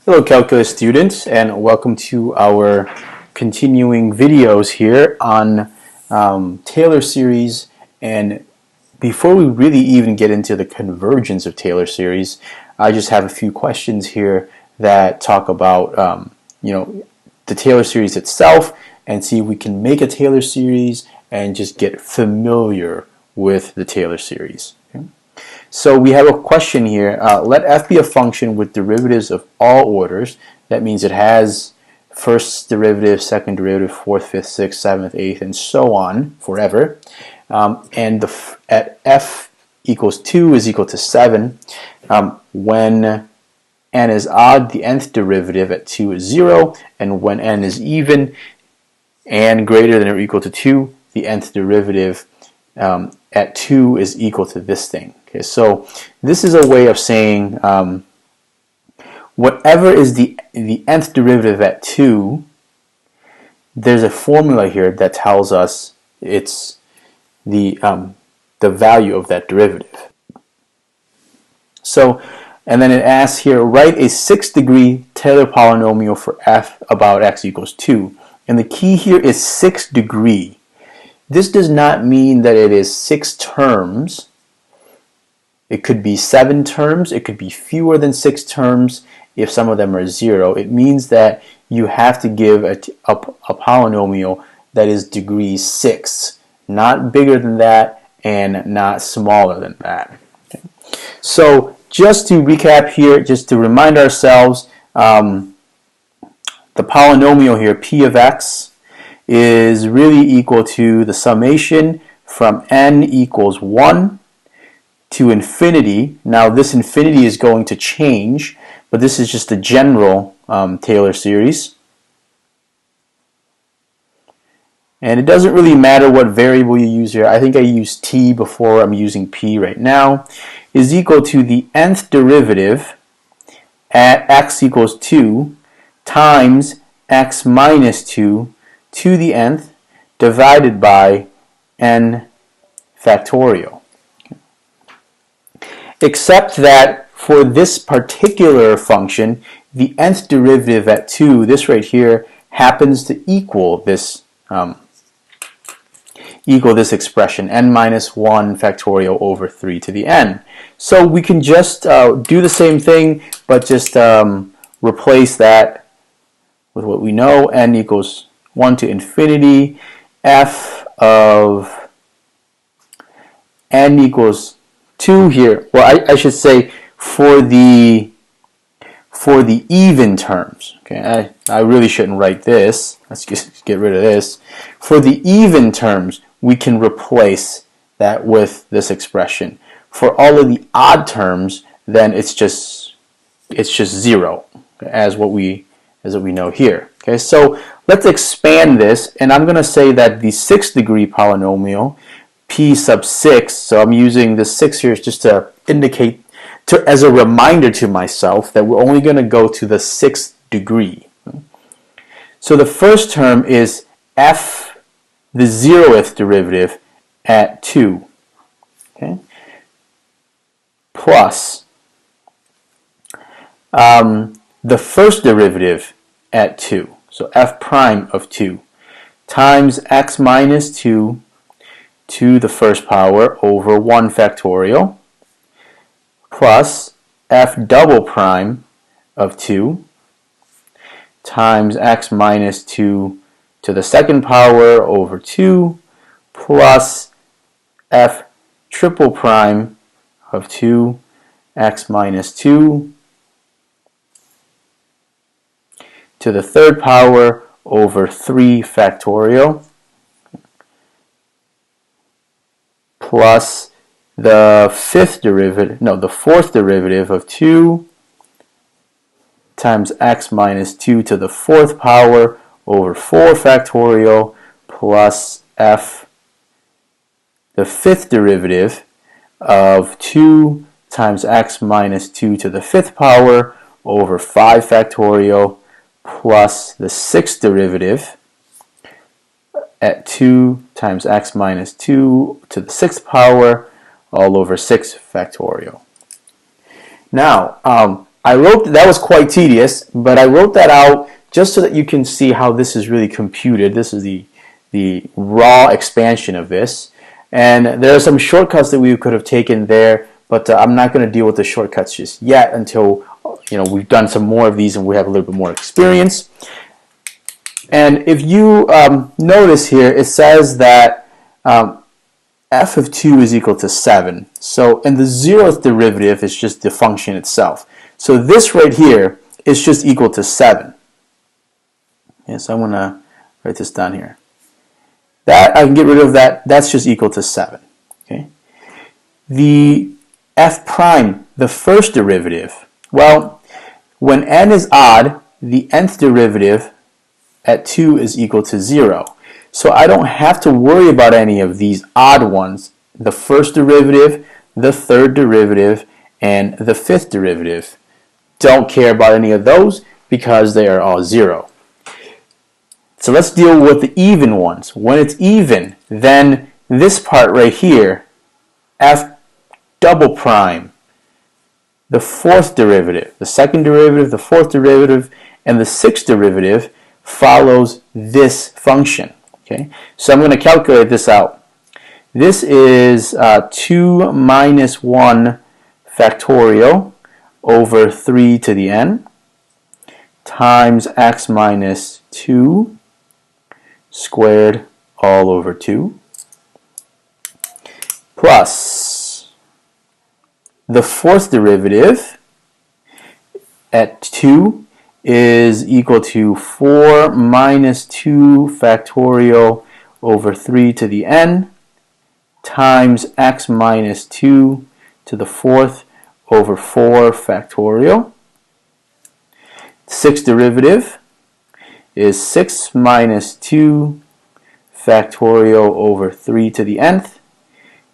Hello calculus students, and welcome to our continuing videos here on Taylor series. And before we really even get into the convergence of Taylor series, I just have a few questions here that talk about the Taylor series itself, and see if we can make a Taylor series and just get familiar with the Taylor series. Okay? So we have a question here. Let f be a function with derivatives of all orders. That means it has first derivative, second derivative, fourth, fifth, sixth, seventh, eighth, and so on forever. And at f equals 2 is equal to 7. When n is odd, the nth derivative at 2 is 0. And when n is even and greater than or equal to 2, the nth derivative at 2 is equal to this thing. Okay, so this is a way of saying whatever is the nth derivative at 2, there's a formula here that tells us it's the value of that derivative. So, and then it asks here, write a 6th degree Taylor polynomial for f about x equals 2. And the key here is 6th degree. This does not mean that it is 6 terms. It could be 7 terms. It could be fewer than 6 terms if some of them are 0. It means that you have to give a polynomial that is degree 6, not bigger than that and not smaller than that. Okay. So just to recap here, just to remind ourselves, the polynomial here, p of x, is really equal to the summation from n equals 1 to infinity. Now this infinity is going to change, but this is just a general Taylor series. And it doesn't really matter what variable you use here. I think I used t before, I'm using p right now. Is equal to the nth derivative at x equals 2 times x minus 2 to the nth divided by n factorial. Except that for this particular function, the nth derivative at 2, this right here, happens to equal this expression, n minus 1 factorial over 3 to the n. So we can just do the same thing, but just replace that with what we know, n equals 1 to infinity, f of n equals 2 here. Well, I should say for the even terms. Okay, I really shouldn't write this. Let's just get rid of this. For the even terms, we can replace that with this expression. For all of the odd terms, then it's just 0, okay, as what we know here. Okay, so let's expand this, and I'm going to say that the 6th degree polynomial, p sub 6, so I'm using the 6 here just to indicate, as a reminder to myself that we're only going to go to the 6th degree. So the first term is f, the 0th derivative at 2, okay, plus the first derivative at 2, so f prime of 2, times x minus 2 to the first power over 1 factorial, plus f double prime of 2 times x minus 2 to the second power over 2, plus f triple prime of 2 x minus 2 to the third power over 3 factorial, plus the fourth derivative of 2 times x minus 2 to the fourth power over 4 factorial, plus f, the fifth derivative of 2 times x minus 2 to the fifth power over 5 factorial, plus the 6th derivative at 2 times x minus 2 to the 6th power all over 6 factorial. Now, that was quite tedious, but I wrote that out just so that you can see how this is really computed. This is the raw expansion of this. And there are some shortcuts that we could have taken there, but I'm not going to deal with the shortcuts just yet until we've done some more of these and we have a little bit more experience. And if you notice here, it says that f of 2 is equal to 7. So, and the 0th derivative is just the function itself. So this right here is just equal to 7. Okay, so I'm going to write this down here. That, I can get rid of that. That's just equal to 7. Okay. The f prime, the first derivative, well, when n is odd, the nth derivative at 2 is equal to 0. So I don't have to worry about any of these odd ones. The first derivative, the third derivative, and the fifth derivative. Don't care about any of those because they are all 0. So let's deal with the even ones. When it's even, then this part right here, f double prime, the fourth derivative, the second derivative, the fourth derivative, and the sixth derivative follows this function. Okay, so I'm going to calculate this out. This is 2 minus 1 factorial over 3 to the n times x minus 2 squared all over 2 plus the fourth derivative at 2 is equal to 4 minus 2 factorial over 3 to the n times x minus 2 to the fourth over 4 factorial. Sixth derivative is 6 minus 2 factorial over 3 to the nth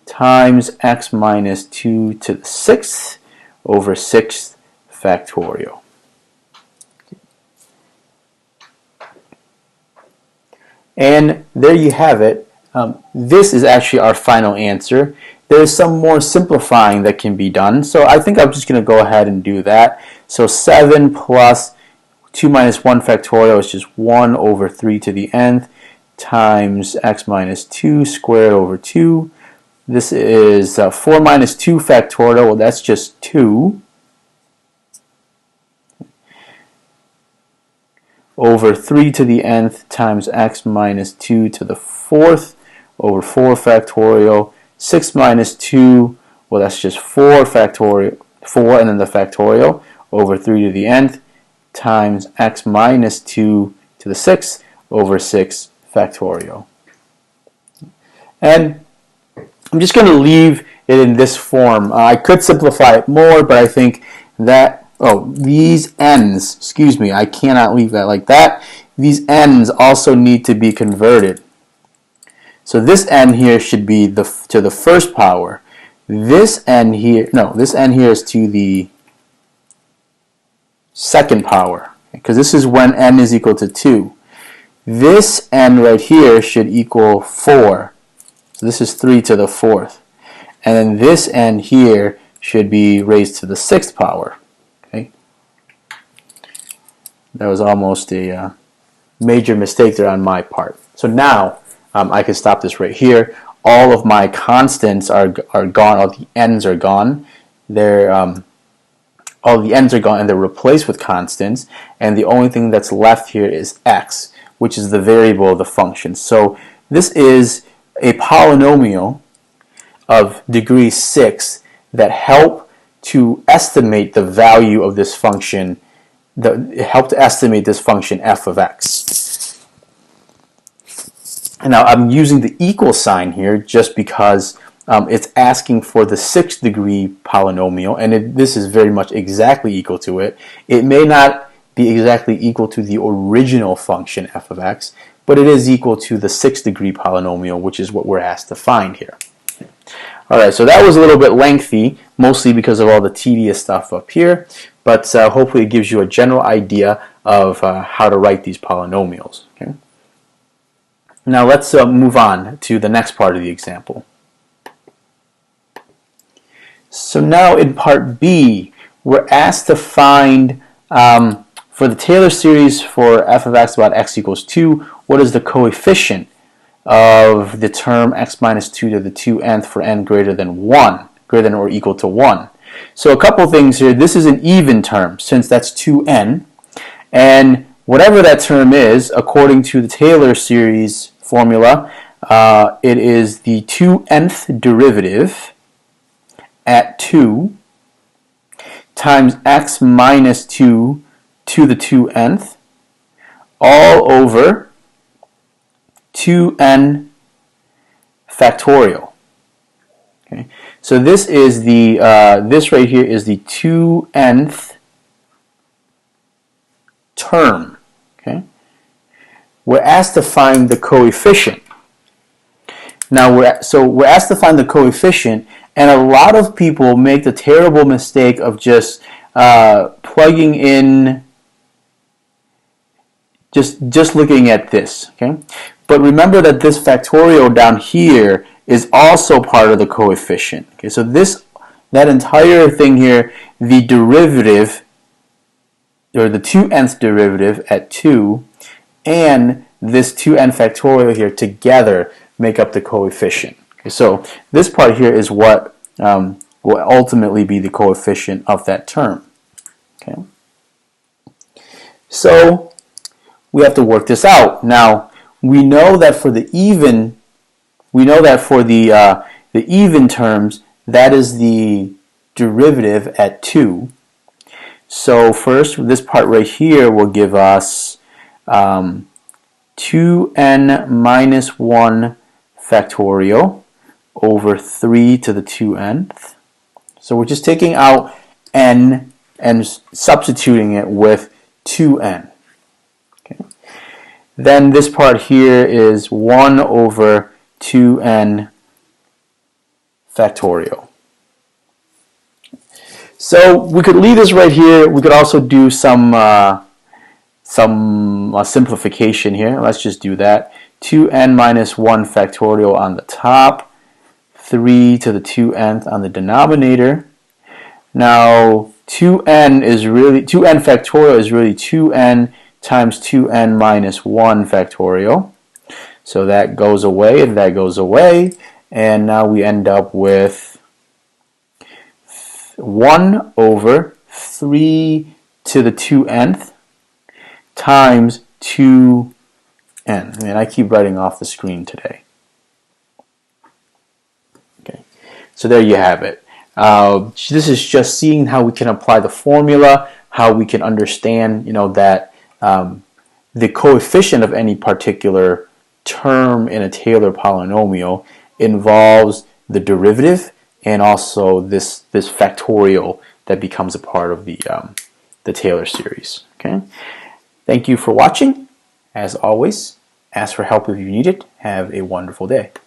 times x minus 2 to the sixth over 6 factorial. And there you have it. This is actually our final answer. There's some more simplifying that can be done, so I think I'm just going to go ahead and do that. So 7 plus 2 minus 1 factorial is just 1 over 3 to the nth times x minus 2 squared over 2. This is 4 minus 2 factorial, well that's just 2, over 3 to the nth times x minus 2 to the fourth over 4 factorial. 6 minus 2, well that's just 4 factorial, 4 and then the factorial over 3 to the nth times x minus 2 to the sixth over 6 factorial. And I'm just going to leave it in this form. I could simplify it more, but I think that, these n's, excuse me, I cannot leave that like that. These n's also need to be converted. So this n here should be to the first power. This n here, this n here is to the second power, because this is when n is equal to 2. This n right here should equal 4. So this is 3 to the fourth. And then this n here should be raised to the sixth power. Okay? That was almost a major mistake there on my part. So now I can stop this right here. All of my constants are gone. All the n's are gone. All the n's are gone and they're replaced with constants. And the only thing that's left here is x, which is the variable of the function. So this is a polynomial of degree 6 that help to estimate the value of this function, help to estimate this function f of x. And now I'm using the equal sign here just because it's asking for the 6th degree polynomial, and this is very much exactly equal to it. It may not be exactly equal to the original function f of x, but it is equal to the 6th degree polynomial, which is what we're asked to find here. Alright, so that was a little bit lengthy, mostly because of all the tedious stuff up here, but hopefully it gives you a general idea of how to write these polynomials. Okay? Now let's move on to the next part of the example. So now in part B, we're asked to find, for the Taylor series for f of x about x equals 2, what is the coefficient of the term x minus 2 to the 2nth for n greater than 1, greater than or equal to 1. So a couple things here. This is an even term, since that's 2n. And whatever that term is, according to the Taylor series formula, it is the 2nth derivative at 2 times x minus 2 to the 2nth all over 2n factorial. Okay, so this is the this right here is the 2nth term. Okay, we're asked to find the coefficient. Now we're asked to find the coefficient, and a lot of people make the terrible mistake of just plugging in, just looking at this. Okay, but remember that this factorial down here is also part of the coefficient. Okay, so that entire thing here, the derivative, or the 2nth derivative at 2, and this 2n factorial here together make up the coefficient. Okay, so this part here is what will ultimately be the coefficient of that term. Okay, so we have to work this out. Now we know that for the even, the even terms, that is the derivative at 2. So first, this part right here will give us 2n minus 1 factorial over 3 to the 2nth. So we're just taking out n and substituting it with 2n. Okay. Then this part here is 1 over 2n factorial. So we could leave this right here. We could also do some simplification here. Let's just do that. 2n minus 1 factorial on the top, 3 to the 2nth on the denominator. Now 2n factorial is really 2n times 2n minus 1 factorial. So that goes away and that goes away, and now we end up with 1 over 3 to the 2nth times 2n. And I keep writing off the screen today. Okay, so there you have it. This is just seeing how we can apply the formula, how we can understand, that the coefficient of any particular term in a Taylor polynomial involves the derivative and also this factorial that becomes a part of the Taylor series. Okay, thank you for watching. As always, ask for help if you need it. Have a wonderful day.